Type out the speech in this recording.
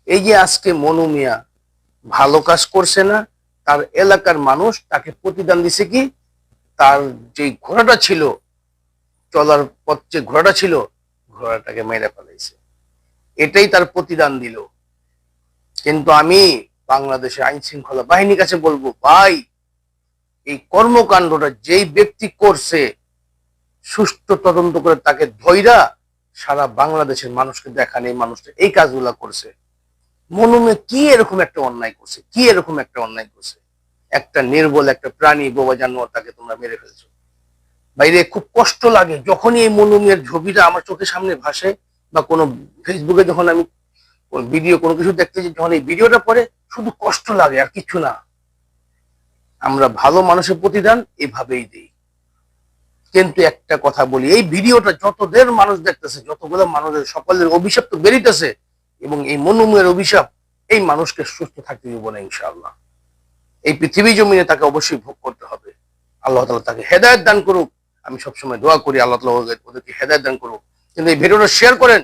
এই যে আজকে মনু মিয়া ভালো কাজ করছে না, তার এলাকার মানুষ তাকে প্রতিদান দিছে কি, তার যে ঘোড়াটা ছিল, চলার পথ যে ঘোড়াটা ছিল, ঘোড়াটাকে মেরে ফেলাইছে। এটাই তার প্রতিদান দিল। কিন্তু আমি বাংলাদেশের আইন শৃঙ্খলা বাহিনীর কাছে বলবো, ভাই এই কর্মকাণ্ডটা যেই ব্যক্তি করছে, সুষ্ঠু তদন্ত করে তাকে ধইরা সারা বাংলাদেশের মানুষকে দেখান এই মানুষটা এই কাজগুলা করছে। মনুমে কি এরকম একটা অন্যায় করছে, কি এরকম একটা অন্যায় করছে? একটা নির্বল একটা প্রাণী, বোবা জানোয়ার, তাকে তোমরা মেরে ফেলছো। বাইরে খুব কষ্ট লাগে যখনই এই মনুমের ছবিটা আমার চোখের সামনে ভাসে, বা কোনো ফেসবুকে যখন আমি ভিডিও কোনো কিছু দেখতে যাই, যখন এই ভিডিওটা পড়ে শুধু কষ্ট লাগে আর কিছু না। আমরা ভালো মানুষের প্রতিদান এভাবেই দিই। কিন্তু একটা কথা বলি, এই ভিডিওটা যতদের মানুষ দেখতেছে, যতগুলো মানুষের সকলের অভিশাপ তো বেরিতেছে, এবং এই মনুমের অভিশাপ এই মানুষকে সুস্থ থাকতে দিব না ইনশাআল্লাহ। এই পৃথিবী জমিনে তাকে অবশ্যই ভোগ করতে হবে। আল্লাহ তাআলা তাকে হেদায়েত দান করুক। আমি সবসময় দোয়া করি আল্লাহ তাআলা ওদেরকে হেদায়েত দান করুক। কিন্তু এই ভিডিওটা শেয়ার করেন।